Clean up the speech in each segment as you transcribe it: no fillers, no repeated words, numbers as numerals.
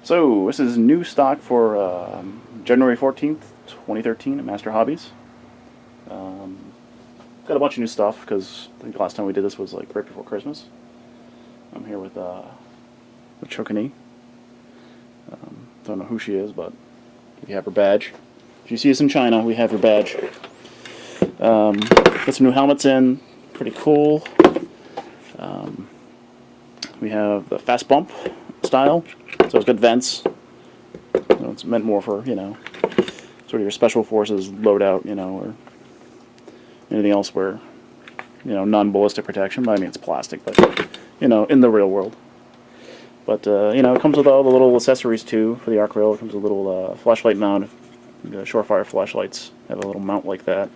So, this is new stock for January 14th, 2013 at Master Hobbies. Um, got a bunch of new stuff because I think the last time we did this was like right before Christmas. I'm here with Chokani. Don't know who she is, but we have her badge. If you see us in China, we have her badge. Got some new helmets in, pretty cool. We have the fast bump style, so it's got vents. So it's meant more for, sort of your special forces loadout, or anything else where, non-ballistic protection. But I mean, it's plastic, but, in the real world. But, it comes with all the little accessories, too, for the arc rail. It comes with a little flashlight mount. The Surefire flashlights have a little mount like that.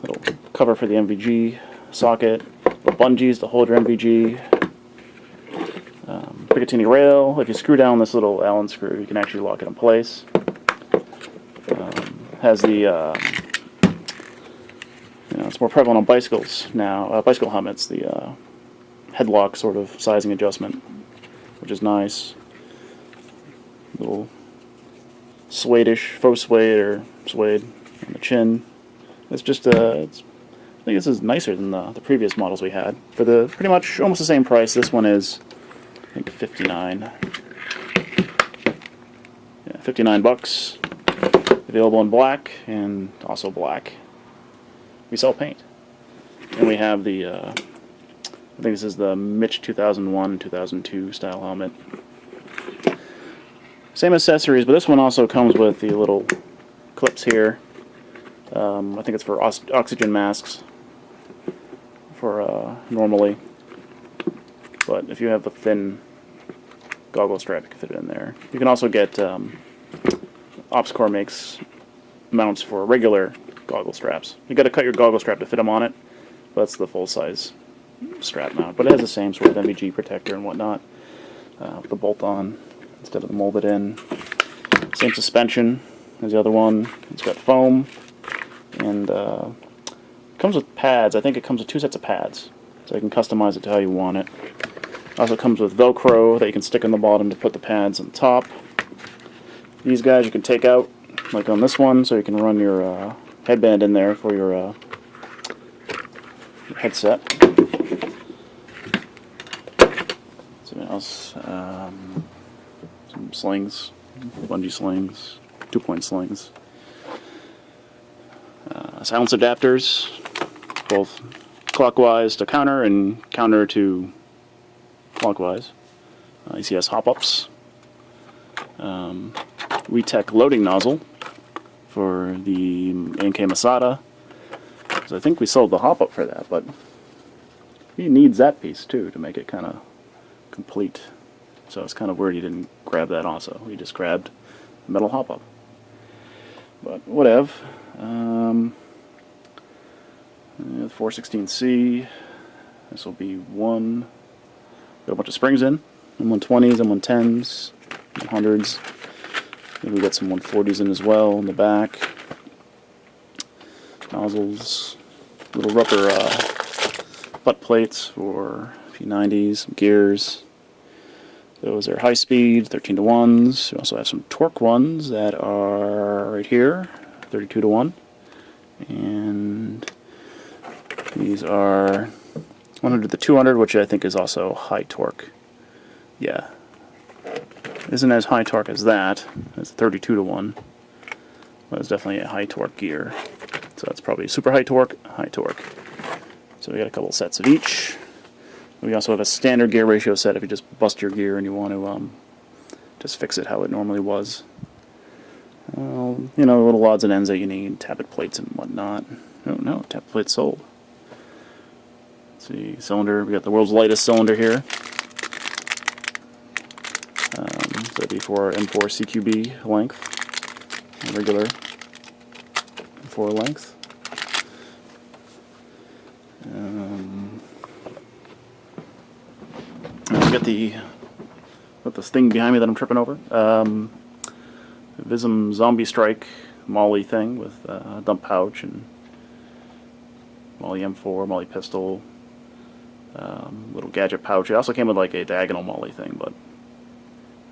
Little cover for the MVG socket. Little bungees to hold your MVG. Picatinny rail. If you screw down this little Allen screw, you can actually lock it in place. Has the, it's more prevalent on bicycles now. Bicycle helmets, the headlock sort of sizing adjustment, which is nice. Little suede-ish, faux suede or suede on the chin. It's just I think this is nicer than the previous models we had. For the pretty much almost the same price, this one is, I think, $59. Yeah, $59. Available in black and also black. We sell paint. And we have the, I think this is the Mitch 2001-2002 style helmet. Same accessories, but this one also comes with the little clips here. I think it's for oxygen masks for normally. But if you have the thin goggle strap, you can fit it in there. You can also get OpsCore makes mounts for regular goggle straps. You got to cut your goggle strap to fit them on it. But that's the full size strap mount. But it has the same sort of MVG protector and whatnot. With the bolt on instead of the molded in. Same suspension as the other one. It's got foam and comes with pads. I think it comes with 2 sets of pads, so you can customize it to how you want it. Also comes with Velcro that you can stick on the bottom to put the pads on top. These guys you can take out, like on this one, so you can run your headband in there for your headset. Something else. Some slings, bungee slings, 2-point slings. Silence adapters, both clockwise to counter and counter to clockwise. ECS hop-ups. WeTech loading nozzle for the AK Masada. So I think we sold the hop-up for that, but he needs that piece too to make it kind of complete. So it's kind of weird he didn't grab that also. He just grabbed the metal hop-up. But whatever. The 416C. This will be one. Got a bunch of springs in. M120s, M110s, 100s. Maybe we got some 140s in as well in the back. Nozzles. Little rubber butt plates for P90s, gears. Those are high speed, 13-to-1s. We also have some torque ones that are right here, 32-to-1. And these are 100 to 200, which I think is also high torque. Yeah. Isn't as high torque as that. It's 32-to-1. But it's definitely a high torque gear. So that's probably super high torque, high torque. So we got a couple sets of each. We also have a standard gear ratio set if you just bust your gear and you want to just fix it how it normally was. Little odds and ends that you need, tappet plates and whatnot. Oh no, tappet plates sold. Let's see, cylinder, we got the world's lightest cylinder here. So that'd be for M4 CQB length, regular M4 length. Got this thing behind me that I'm tripping over. Vism Zombie Strike Molly thing with dump pouch and Molly M4, Molly pistol, little gadget pouch. It also came with like a diagonal Molly thing, but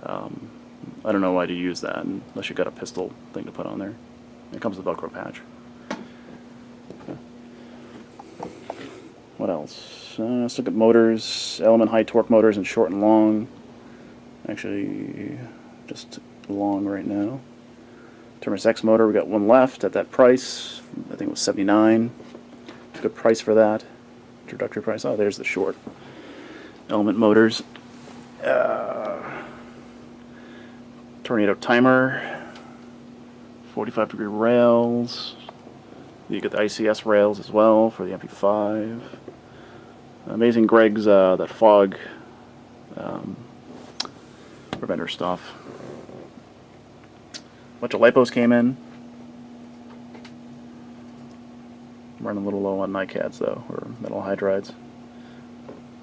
I don't know why to use that unless you got a pistol thing to put on there. It comes with a Velcro patch. What else? Let's look at motors. Element high torque motors in short and long. Actually, just long right now. Terminus X motor, we got one left at that price. I think it was $79. Good price for that. Introductory price. Oh, there's the short. Element motors. Tornado timer. 45-degree rails. You get the ICS rails as well for the MP5. Amazing Greg's that fog preventer stuff. Bunch of lipos came in. I'm running a little low on NiCads though, or metal hydrides.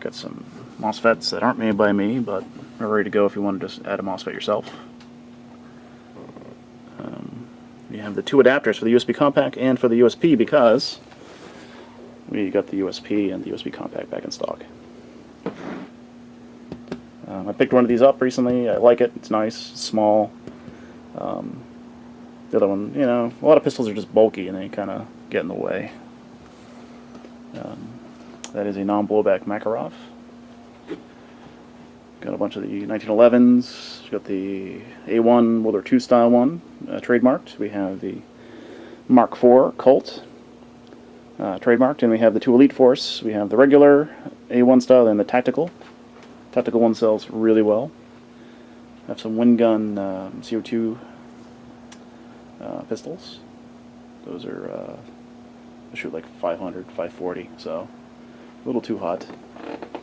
Got some MOSFETs that aren't made by me, but are ready to go if you want to just add a MOSFET yourself. You have the two adapters for the USB compact and for the USB because we got the USB and the USB compact back in stock. I picked one of these up recently. I like it. It's nice. It's small. The other one, you know, a lot of pistols are just bulky and they kind of get in the way. That is a non-blowback Makarov. Got a bunch of the 1911s. Got the A1 World War II style one, trademarked. We have the Mark IV Colt, trademarked, and we have the two Elite Force. We have the regular A1 style and the tactical. Tactical one sells really well. Have some wind gun CO2 pistols. Those are they shoot like 500, 540, so a little too hot. A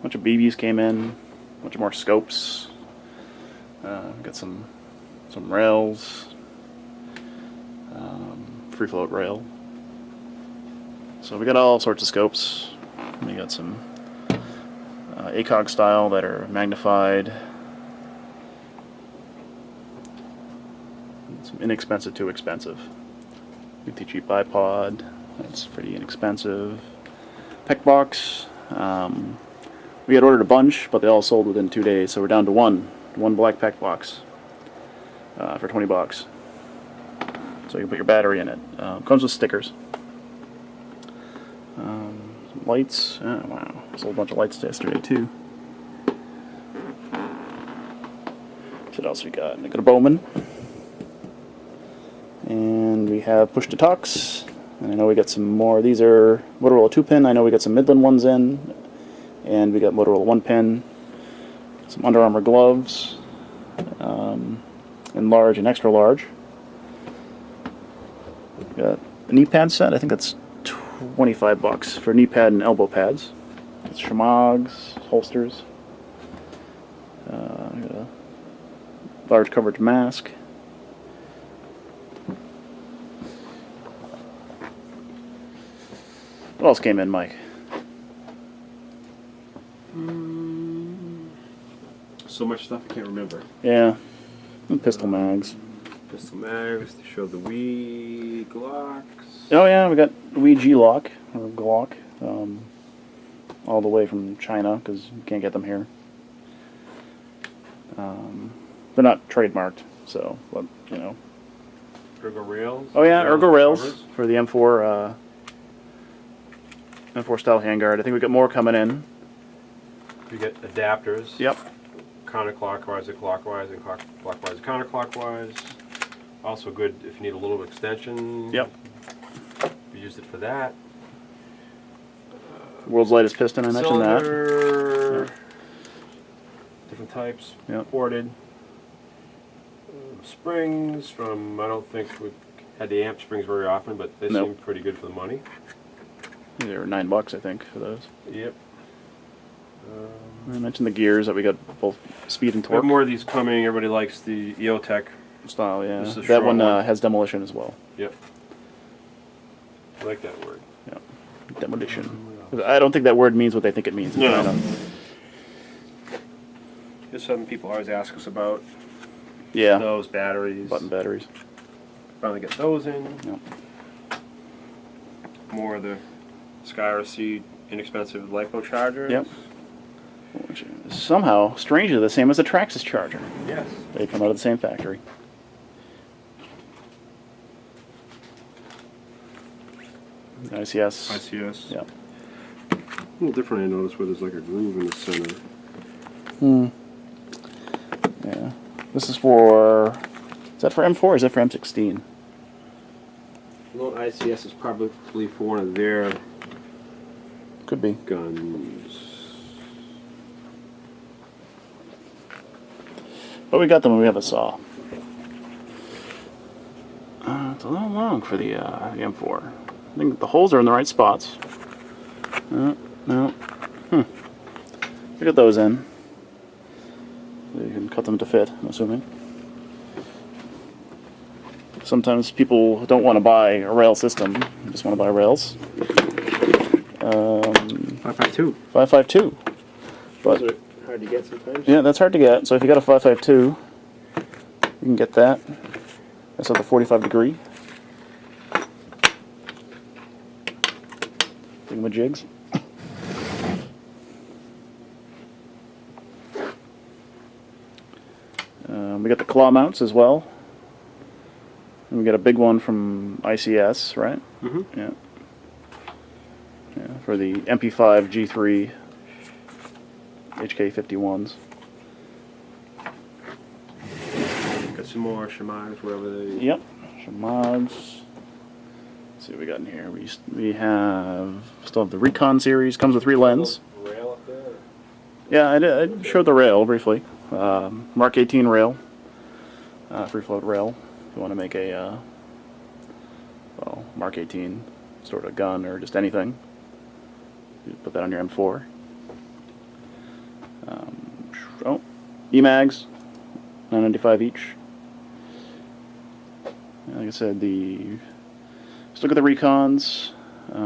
bunch of BBs came in. A bunch of more scopes. Got some rails. Free float rail. So we got all sorts of scopes. We got some ACOG style that are magnified. Some inexpensive to expensive. UTG bipod. That's pretty inexpensive. Peck box. We had ordered a bunch, but they all sold within 2 days, so we're down to one black pack box for $20. So you can put your battery in it. Comes with stickers. Lights. Oh, wow, sold a bunch of lights yesterday too. What else we got? We got a Bowman, and we have push to talks. And I know we got some more. These are Motorola 2-pin. I know we got some Midland ones in. And we got Motorola 1-pin, some Under Armour gloves, in large and extra large. We got a knee pad set. I think that's $25 for knee pad and elbow pads. It's Shamags, holsters. Got a large coverage mask. What else came in, Mike? So much stuff I can't remember. Yeah, and pistol mags. Pistol mags to show the Wii Glocks. Oh yeah, we got Wii G-Lock, or Glock, all the way from China, because you can't get them here. They're not trademarked, so, but, you know. Ergo rails. Oh yeah, Ergo rails covers. for the M4, M4 style handguard. I think we got more coming in. You get adapters. Yep. Counterclockwise and clockwise, and clockwise and counterclockwise. Also good if you need a little extension. Yep. We used it for that. World's lightest piston, I mentioned that. Cylinder. Yep. Different types. Yep. Ported. Springs from, I don't think we've had the amp springs very often, but they Nope. seem pretty good for the money. They were $9, I think, for those. Yep. I mentioned the gears that we got both speed and We have torque more of these coming. Everybody likes the EOTech. style, yeah. This is a That short one one. has demolition as well. Yep. I like that word. Yeah. Demolition. I don't think that word means what they think it means. in No. China. Just something people always ask us about. Yeah. Those batteries. Button batteries. Finally get those in. Yep. More of the Skyra Seed inexpensive LiPo chargers. Yep. Which is somehow, strangely, the same as the Traxxas charger. Yes. They come out of the same factory. ICS. ICS. Yeah. A little different, I noticed, where there's like a groove in the center. Yeah. This is for... Is that for M4 or is that for M16? Well, ICS is probably for one of their Could be. guns. But we got them when we have a saw. It's a little long for the M4. I think the holes are in the right spots. No. Get those in. So you can cut them to fit, I'm assuming. Sometimes people don't want to buy a rail system, they just want to buy rails. 552. 552. But Those are hard to get sometimes. yeah, that's hard to get. So if you got a 552, you can get that. That's at the 45 degree. Jigs. We got the claw mounts as well. And we got a big one from ICS, right? Mm-hmm. Yeah. Yeah, for the MP5 G3 HK51s. Got some more Shimans, whatever they... Yep. Shamogs. Let's see what we got in here. We have still have the Recon series. Comes with 3 lens. Rail up there? Yeah, I showed the rail briefly. Mark 18 rail. Free float rail. If you want to make a well, Mark 18 sort of gun or just anything, you put that on your M4. E-mags, 995 each. Like I said, let's look at the Recons.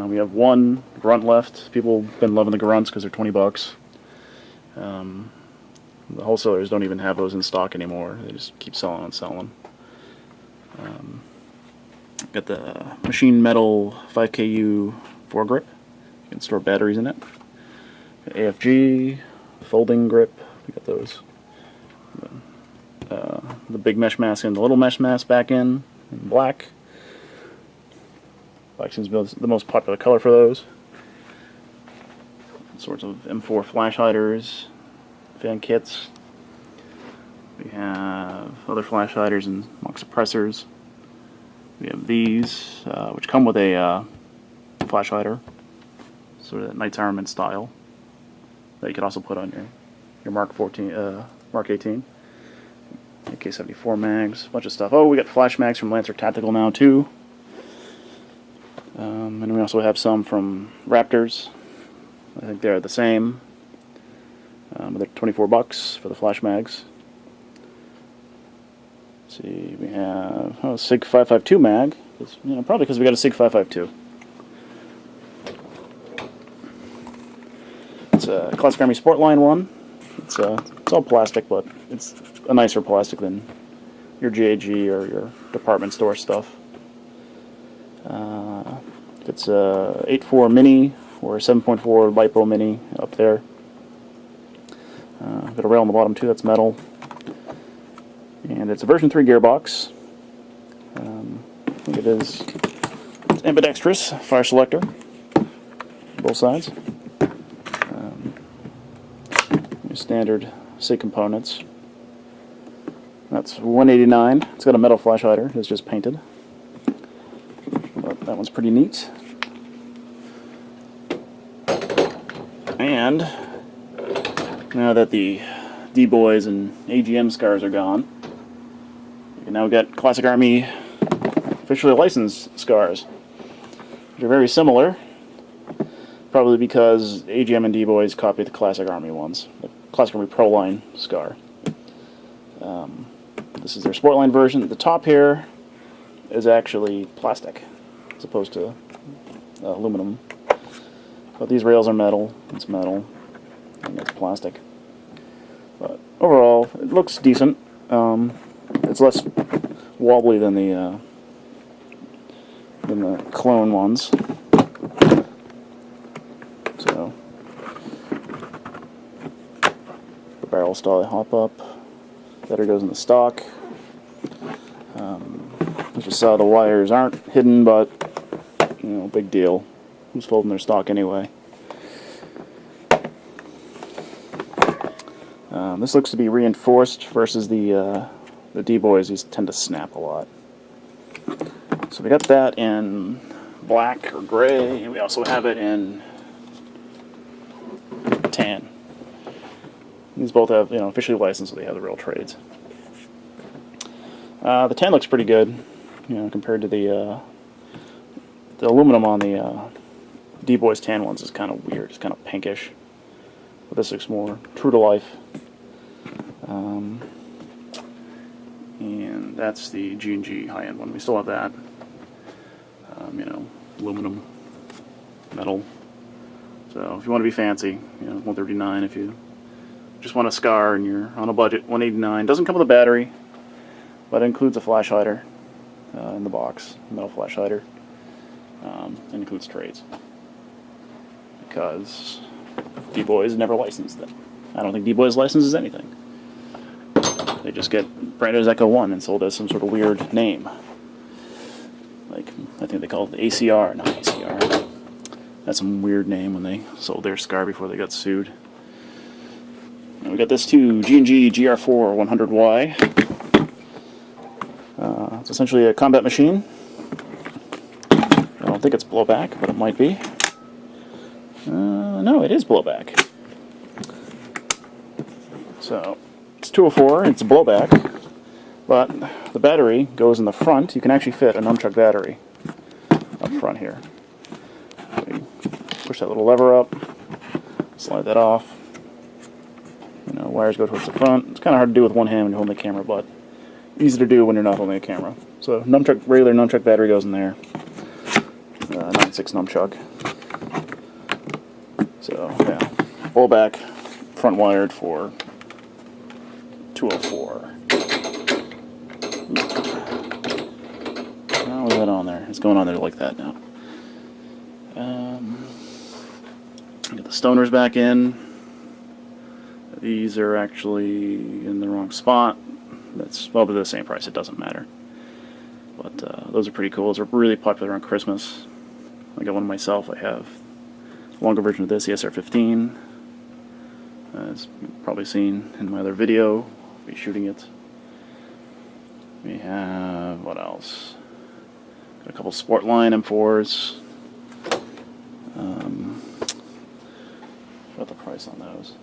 We have one grunt left. People have been loving the grunts because they're $20. The wholesalers don't even have those in stock anymore. They just keep selling and selling. Got the machine metal 5KU foregrip. You can store batteries in it. Got AFG, folding grip. We got those. The big mesh mask and the little mesh mask back in black. Black seems to be the most popular color for those. Sorts of M4 flash hiders, fan kits. We have other flash hiders and mock suppressors. We have these, which come with a flash hider, sort of that Knight's Armament style, that you could also put on your Mark 18. AK-74 mags, a bunch of stuff. Oh, we got flash mags from Lancer Tactical now too. And we also have some from Raptors. I think they're the same. They're $24 for the flash mags. Let's see, we have a SIG 552 mag. Probably because we got a SIG 552. It's a Classic Army Sportline one. It's all plastic, but it's a nicer plastic than your GAG or your department store stuff. It's a 8.4 mini or a 7.4 LiPo mini up there. Got a rail on the bottom too, that's metal. And it's a version 3 gearbox. I think it is. It's ambidextrous, fire selector, both sides. Your standard SIG components. That's $189. It's got a metal flash hider. It's just painted. But that one's pretty neat. And now that the D-Boys and AGM scars are gone, you can now get Classic Army officially licensed scars, which are very similar, probably because AGM and D-Boys copied the Classic Army ones, the Classic Army Pro Line scar. This is their Sportline version. The top here is actually plastic, as opposed to aluminum. But these rails are metal, it's metal, and it's plastic. But overall, it looks decent. It's less wobbly than the clone ones. So style hop up. Battery goes in the stock. As you saw, the wires aren't hidden, but you know, big deal. Who's folding their stock anyway? This looks to be reinforced versus the D-boys. These tend to snap a lot. So we got that in black or gray, and we also have it in tan. These both have, you know, officially licensed, so they have the real trades. The tan looks pretty good, you know, compared to the aluminum on the D-Boys tan ones is kind of weird. It's kind of pinkish. But this looks more true to life. And that's the G&G high-end one. We still have that. You know, aluminum, metal. So if you want to be fancy, you know, $139. If you just want a SCAR and you're on a budget, $189. Doesn't come with a battery, but it includes a flash hider in the box, metal flash hider. And includes trades. Because D-Boys never licensed them. I don't think D-Boys licenses anything. They just get branded as Echo 1 and sold as some sort of weird name. Like, I think they call it the ACR, not ACR. That's some weird name when they sold their SCAR before they got sued. And we got this too, G&G GR4 100Y. It's essentially a combat machine. I don't think it's blowback, but it might be. No, it is blowback. So, it's 204, it's blowback, but the battery goes in the front. You can actually fit a nunchuck battery up front here. So you push that little lever up, slide that off. You know, wires go towards the front. It's kind of hard to do with one hand when you're holding the camera, but easy to do when you're not holding a camera. So, regular nunchuck battery goes in there. 9.6 nunchuck. So, yeah, blowback, front wired for 204. How is that on there? It's going on there like that now. Get the stoners back in. These are actually in the wrong spot. That's well, they're the same price. It doesn't matter. But those are pretty cool. Those are really popular around Christmas. I got one myself. I have a longer version of this, the SR15. As you've probably seen in my other video, I'll be shooting it. We have, what else? Got a couple Sportline M4s. What's the price on those?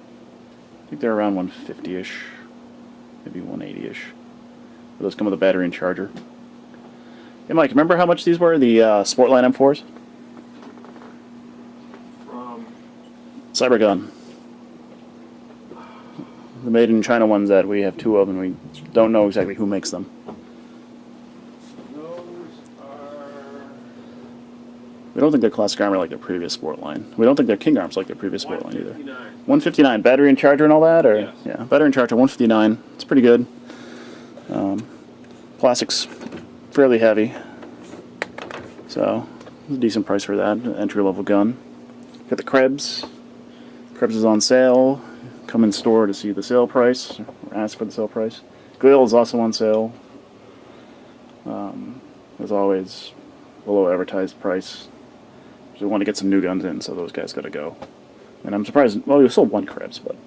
I think they're around 150-ish, maybe 180-ish. Those come with a battery and charger. Hey Mike, remember how much these were, the Sportline M4s? Cybergun. The made in China ones that we have two of, and we don't know exactly who makes them. Those are... We don't think they're classic armor like their previous Sportline. We don't think they're King Arms like their previous Sportline either. 159. 159, battery and charger and all that? Or Yes. Yeah, battery and charger, 159. It's pretty good. Plastic's fairly heavy. So, it's a decent price for that, entry-level gun. Got the Krebs. Krebs is on sale. Come in store to see the sale price, or ask for the sale price. Glill is also on sale. As always, below advertised price. So we want to get some new guns in, so those guys got to go. And I'm surprised, well, we sold one Krebs, but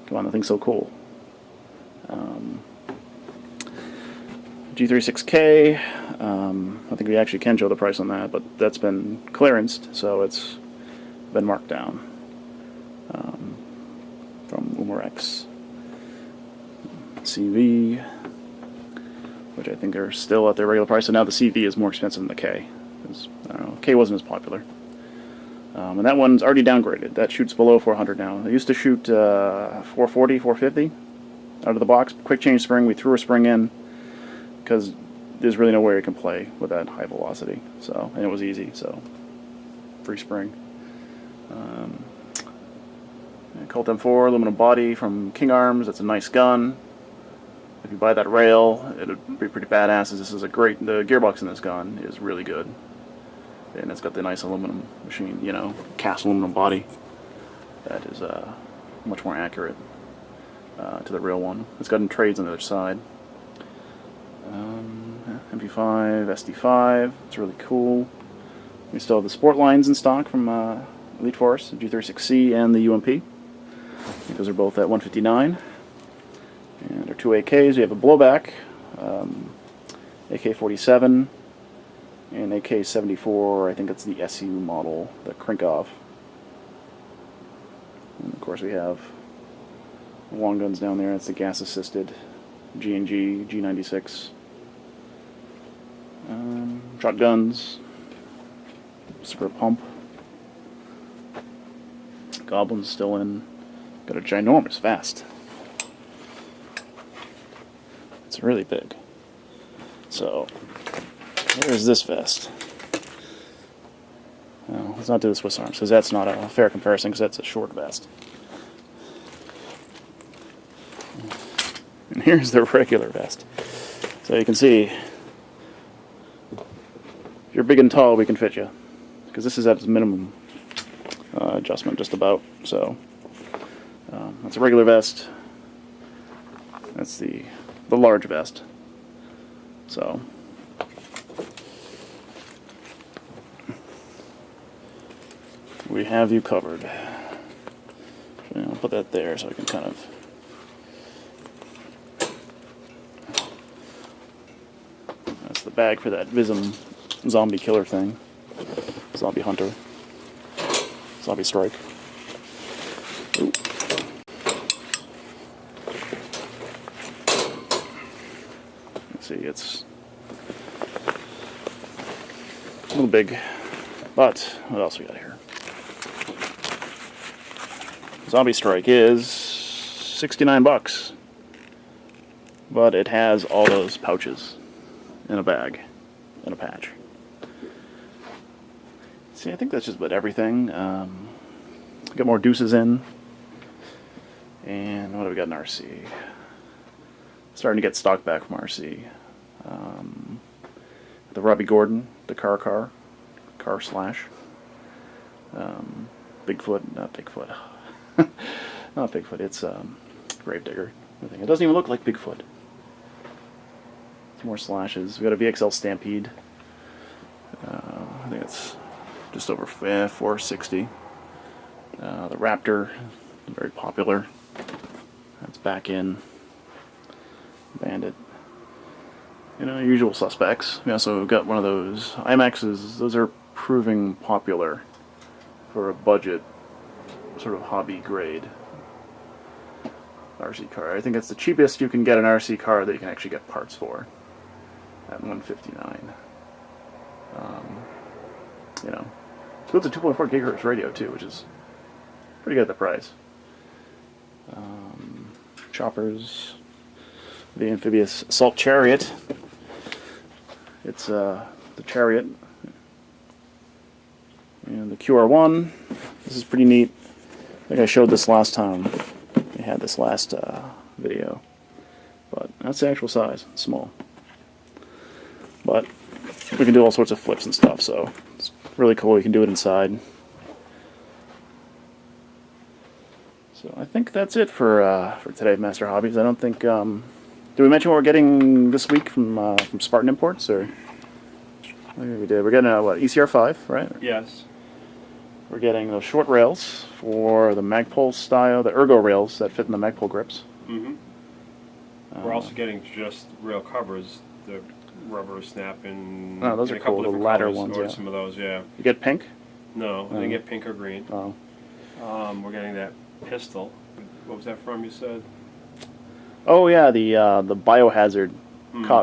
come on, the thing's so cool. G36K, I think we actually can show the price on that, but that's been clearanced, so it's been marked down. From Umarex. CV, which I think are still at their regular price, so now the CV is more expensive than the K. I don't know, K wasn't as popular. And that one's already downgraded. That shoots below 400 now. It used to shoot 440, 450 out of the box. Quick change spring, we threw a spring in because there's really no way you can play with that high velocity. So, and it was easy, so free spring. Colt M4 aluminum body from King Arms. That's a nice gun. If you buy that rail, it'd be pretty badass. This is a great. The gearbox in this gun is really good, and it's got the nice aluminum machine, you know, cast aluminum body. That is much more accurate. to the real one. It's got trades on the other side. MP5, SD5, it's really cool. We still have the sport lines in stock from Elite Force, the G36C and the UMP. Those are both at 159. And our two AKs, we have a blowback, AK-47, and AK-74, I think it's the SU model, the Krinkov. And of course we have long guns down there, that's the gas-assisted G&G, G96. Shotguns, super pump. Goblins still in. Got a ginormous vest. It's really big. So, there's this vest. Well, let's not do the Swiss Arms, because that's not a fair comparison, because that's a short vest. And here's the regular vest. So you can see, if you're big and tall, we can fit you. Because this is at its minimum adjustment, just about. So, that's a regular vest. That's the large vest. So, we have you covered. I'll put that there so I can kind of. That's the bag for that Vism zombie killer thing. Zombie hunter. Zombie strike. Ooh. Let's see, it's a little big, but what else we got here? Zombie strike is 69 bucks, but it has all those pouches in a bag and a patch. See, I think that's just about everything. Got more deuces in. And what do we got in RC? Starting to get stock back from RC. The Robbie Gordon, the car slash. Bigfoot, not Bigfoot. Not Bigfoot, it's Gravedigger. I think it doesn't even look like Bigfoot. Some more slashes. We got a VXL Stampede. I think it's just over 460. The Raptor, very popular. That's back in. Bandit. You know, usual suspects. We also got one of those IMAXs. Those are proving popular for a budget, sort of hobby grade RC car. I think it's the cheapest you can get an RC car that you can actually get parts for at $159. You know, so it's a 2.4 gigahertz radio too, which is pretty good at the price. Choppers, the amphibious assault chariot. It's the chariot, and the QR1. This is pretty neat. I think I showed this last time. We had this last video, but that's the actual size. It's small, but we can do all sorts of flips and stuff. So it's really cool. You can do it inside. So I think that's it for today, Master Hobbies. I don't think. Did we mention what we're getting this week from Spartan Imports, or maybe we did? We're getting a what, ECR5, right? Yes. We're getting those short rails for the Magpul style, the ergo rails that fit in the Magpul grips. Mm-hmm. We're also getting just rail covers, the rubber snapping. Oh, those are cool. The ladder ones. Yeah. Some of those, yeah. You get pink? No, I didn't get pink or green. Oh. We're getting that pistol. What was that from? You said. Oh yeah, the Biohazard.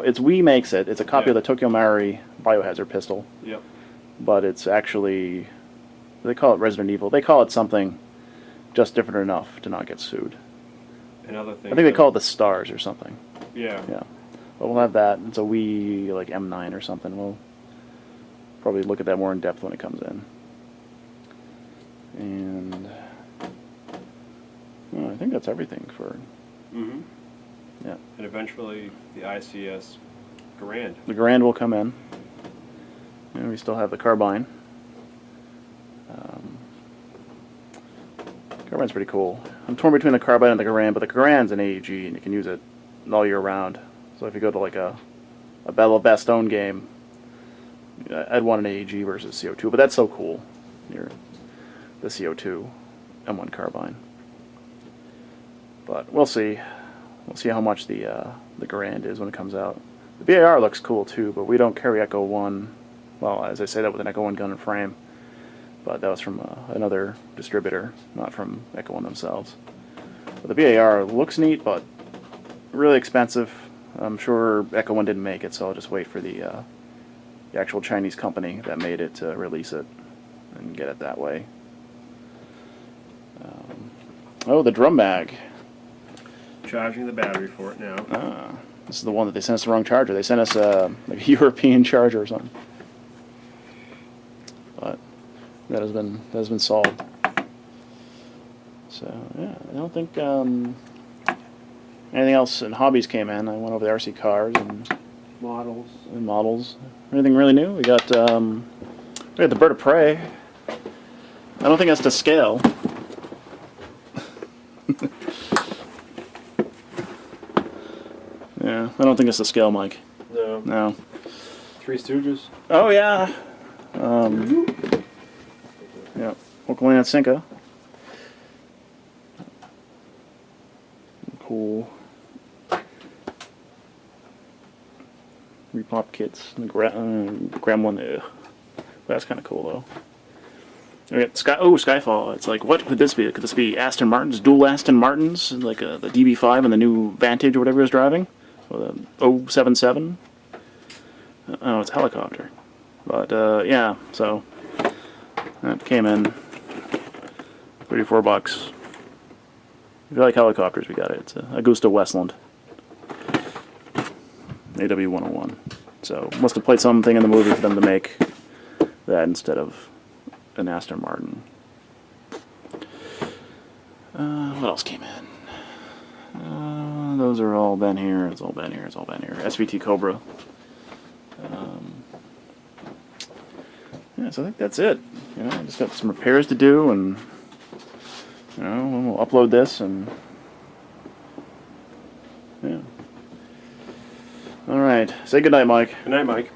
It's We makes it. It's a copy of the Tokyo Maori Biohazard pistol. Yep. But it's actually, they call it Resident Evil. They call it something just different enough to not get sued. Another thing. I think they call it the Stars or something. Yeah. Yeah. But we'll have that. It's a Wii like M9 or something. We'll probably look at that more in depth when it comes in. And well, I think that's everything for. Mm-hmm. Yeah. And eventually the ICS Garand. The Garand will come in. And we still have the Carbine. Carbine carbine's pretty cool. I'm torn between the carbine and the Garand, but the Garand's an AEG, and you can use it all year round. So if you go to like a Battle of Bastogne game, I'd want an AEG versus CO2, but that's so cool. The CO2 M1 carbine. But we'll see. We'll see how much the Garand is when it comes out. The BAR looks cool too, but we don't carry Echo 1. Well, as I say that with an Echo 1 gun and frame, but that was from another distributor, not from Echo 1 themselves. But the BAR looks neat, but really expensive. I'm sure Echo 1 didn't make it, so I'll just wait for the actual Chinese company that made it to release it and get it that way. Oh, the drum mag. Charging the battery for it now. This is the one that they sent us the wrong charger. They sent us like a European charger or something. But that has been solved. So yeah, I don't think anything else in hobbies came in. I went over the RC cars and models. Anything really new? We got the Bird of Prey. I don't think that's to scale. Yeah, I don't think it's to scale, Mike. No. No. Three Stooges. Oh yeah. Yeah. Ocarina Cinca. Cool. Repop kits. The Gremlin. Ugh. That's kind of cool though. We got Skyfall. It's like, what could this be? Could this be Aston Martins, dual Aston Martins, like the DB5 and the new Vantage or whatever he was driving? Or the 077? Oh, it's a helicopter. But, yeah, so that came in $34. If you like helicopters, we got it. It's a Augusta Westland AW101. So, must have played something in the movie for them to make that instead of an Aston Martin. What else came in? Those are all been here. It's all been here. It's all been here. SVT Cobra. Yeah, so I think that's it. You know, just got some repairs to do, and you know, we'll upload this, and yeah. All right. Say goodnight, Mike. Good night, Mike.